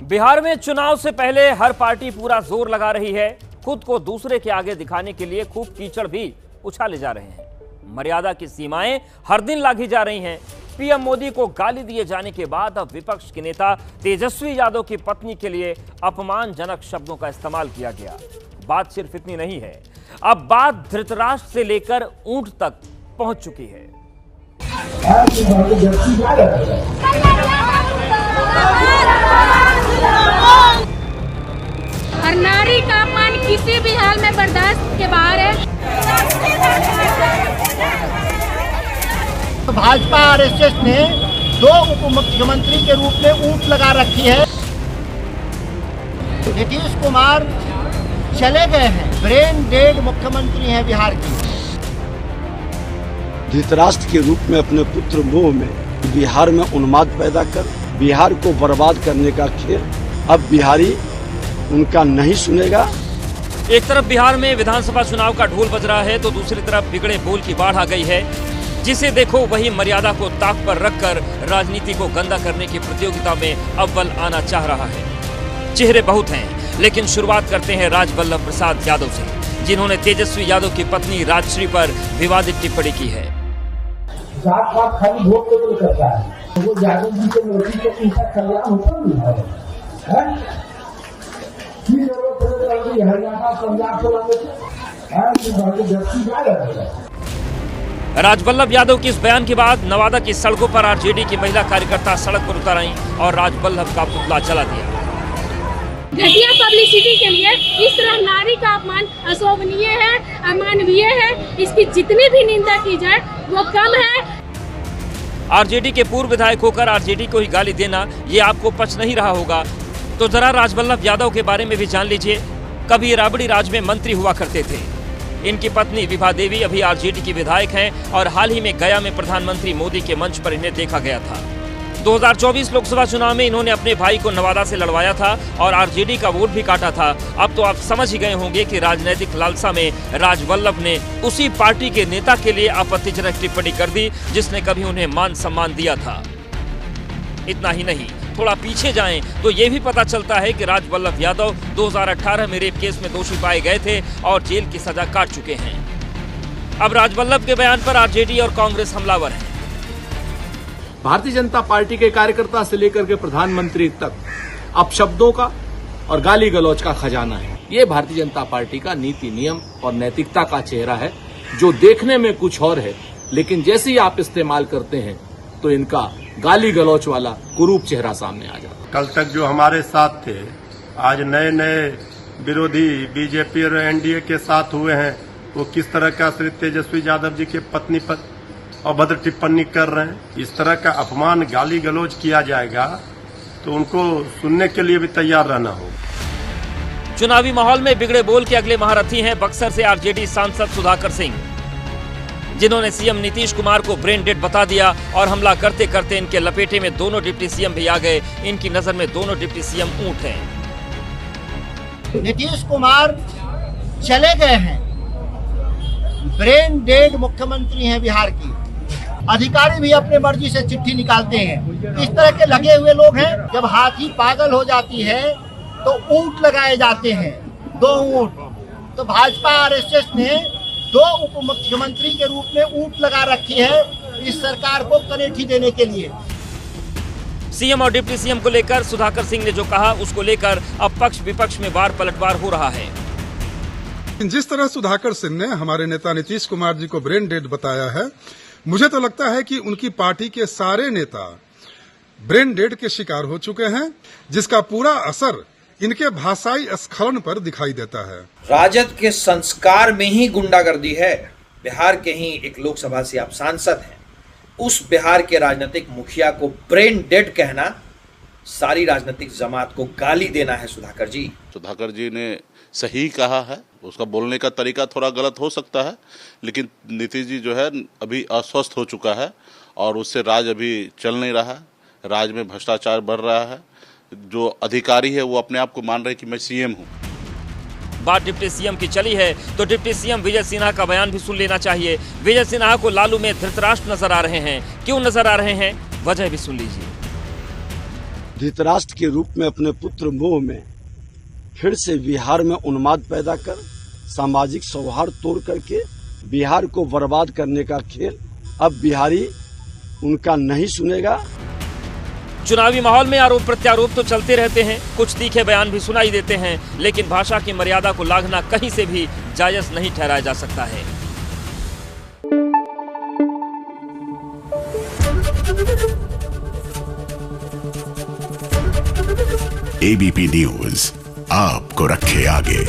बिहार में चुनाव से पहले हर पार्टी पूरा जोर लगा रही है। खुद को दूसरे के आगे दिखाने के लिए खूब कीचड़ भी उछाले जा रहे हैं। मर्यादा की सीमाएं हर दिन लांघी जा रही हैं। पीएम मोदी को गाली दिए जाने के बाद अब विपक्ष के नेता तेजस्वी यादव की पत्नी के लिए अपमानजनक शब्दों का इस्तेमाल किया गया। बात सिर्फ इतनी नहीं है, अब बात धृतराष्ट्र से लेकर ऊंट तक पहुंच चुकी है। हर नारी का अपमान किसी भी हाल में बर्दाश्त के बाहर है। भाजपा आरएसएस ने 2 उप मुख्यमंत्री के रूप में ऊंट लगा रखी है। नीतीश कुमार चले गए हैं, ब्रेन डेड मुख्यमंत्री हैं बिहार की। धृतराष्ट्र के रूप में अपने पुत्र मोह में बिहार में उन्माद पैदा कर बिहार को बर्बाद करने का खेल अब बिहारी उनका नहीं सुनेगा। एक तरफ बिहार में विधानसभा चुनाव का ढोल बज रहा है तो दूसरी तरफ बिगड़े बोल की बाढ़ आ गई है। जिसे देखो वही मर्यादा को ताक पर रखकर राजनीति को गंदा करने की प्रतियोगिता में अव्वल आना चाह रहा है। चेहरे बहुत हैं, लेकिन शुरुआत करते हैं राजवल्लभ प्रसाद यादव से, जिन्होंने तेजस्वी यादव की पत्नी राजश्री पर विवादित टिप्पणी की है। जात पात खाली वोट को नहीं करता है, वो यादव जी के मोदी के पीछे कल्याण होता नहीं है। की जरूरत पड़ेगी हरियाणा पंजाब से राजवल्लभ यादव की इस बयान के बाद नवादा की सड़कों पर आरजेडी की महिला कार्यकर्ता सड़क पर उतर आईं और राजवल्लभ का पुतला जला दिया। घटिया पब्लिसिटी के लिए इस तरह नारी का अपमान अशोभनीय है, अमानवीय है। इसकी जितनी भी निंदा की जाए वो कम है। आरजेडी के पूर्व विधायक होकर आरजेडी को ही गाली देना ये आपको पच नहीं रहा होगा, तो जरा राजवल्लभ यादव के बारे में भी जान लीजिए। कभी ये राबड़ी राज में मंत्री हुआ करते थे। इनकी पत्नी विभा देवी अभी आरजेडी की विधायक हैं और हाल ही में गया में प्रधानमंत्री मोदी के मंच पर इन्हें देखा गया था। 2024 लोकसभा चुनाव में इन्होंने अपने भाई को नवादा से लड़वाया था और आरजेडी का वोट भी काटा था। अब तो आप समझ ही गए होंगे कि राजनीतिक लालसा में राजवल्लभ ने उसी पार्टी के नेता के लिए आपत्तिजनक टिप्पणी कर दी जिसने कभी उन्हें मान सम्मान दिया था। इतना ही नहीं, थोड़ा पीछे जाएं तो ये भी पता चलता है कि राजवल्लभ यादव 2018 में रेप केस में दोषी पाए गए थे और जेल की सजा काट चुके हैं। अब राजवल्लभ के बयान पर आरजेडी और कांग्रेस हमलावर हैं। भारतीय जनता पार्टी के कार्यकर्ता से लेकर के प्रधानमंत्री तक अपशब्दों का और गाली गलौज का खजाना है। ये भारतीय जनता पार्टी का नीति नियम और नैतिकता का चेहरा है, जो देखने में कुछ और है, लेकिन जैसे ही आप इस्तेमाल करते हैं तो इनका गाली गलौच वाला कुरूप चेहरा सामने आ जाता है। कल तक जो हमारे साथ थे, आज नए नए विरोधी बीजेपी और एनडीए के साथ हुए हैं, वो किस तरह का श्री तेजस्वी यादव जी के पत्नी पर अभद्र टिप्पणी कर रहे हैं। इस तरह का अपमान गाली गलौज किया जाएगा तो उनको सुनने के लिए भी तैयार रहना होगा। चुनावी माहौल में बिगड़े बोल के अगले महारथी हैं बक्सर से आरजेडी सांसद सुधाकर सिंह, जिन्होंने सीएम नीतीश कुमार को ब्रेन डेड बता दिया और हमला करते करते इनके लपेटे में दोनों डिप्टी सीएम भी आ गए। इनकी नजर में दोनों डिप्टी सीएम ऊंट हैं। नीतीश कुमार चले गए हैं, ब्रेन डेड मुख्यमंत्री हैं बिहार की। अधिकारी भी अपने मर्जी से चिट्ठी निकालते हैं। इस तरह के लगे हुए लोग हैं। जब हाथी पागल हो जाती है तो ऊंट लगाए जाते हैं, 2 ऊंट। तो भाजपा आरएसएस ने 2 उप मुख्यमंत्री के रूप में ऊंट लगा रखी है इस सरकार को कनेठी देने के लिए। सीएम और डिप्टी सीएम को लेकर सुधाकर सिंह ने जो कहा, उसको लेकर अब पक्ष विपक्ष में वार पलटवार हो रहा है। जिस तरह सुधाकर सिंह ने हमारे नेता नीतीश कुमार जी को ब्रेन डेड बताया है, मुझे तो लगता है कि उनकी पार्टी के सारे नेता ब्रेन डेड के शिकार हो चुके हैं, जिसका पूरा असर इनके भाषाई स्खलन पर दिखाई देता है। राजद के संस्कार में ही गुंडागर्दी है। बिहार के ही एक लोकसभा से आप सांसद हैं, उस बिहार के राजनीतिक मुखिया को ब्रेन डेड कहना सारी राजनीतिक जमात को गाली देना है। सुधाकर जी ने सही कहा है। उसका बोलने का तरीका थोड़ा गलत हो सकता है, लेकिन नीतीश जी जो है अभी अस्वस्थ हो चुका है और उससे राज अभी चल नहीं रहा है। राज में भ्रष्टाचार बढ़ रहा है। जो अधिकारी है वो अपने आप को मान रहे हैं कि मैं सीएम हूँ। बात डिप्टी सीएम की चली है तो डिप्टी सीएम विजय सिन्हा का बयान भी सुन लेना चाहिए। विजय सिन्हा को लालू में धृतराष्ट्र नजर आ रहे हैं। क्यों नजर आ रहे हैं, वजह भी सुन लीजिए। भारतीय जनता पार्टी का नीति नियम और नैतिकता का चेहरा है। जो देखने में कुछ और है, लेकिन जैसे ही आप इस्तेमाल करते हैं तो इनका गाली गलौज वाला कुरूप चेहरा सामने आ जाता है। चुनावी धृतराष्ट्र के रूप में अपने पुत्र मोह में फिर से बिहार में उन्माद पैदा कर सामाजिक सौहार्द तोड़ करके बिहार को बर्बाद करने का खेल अब बिहारी उनका नहीं सुनेगा। चुनावी माहौल में आरोप प्रत्यारोप तो चलते रहते हैं, कुछ तीखे बयान भी सुनाई देते हैं, लेकिन भाषा की मर्यादा को लांघना कहीं से भी जायज नहीं ठहराया जा सकता है। एबीपी न्यूज आपको रखे आगे।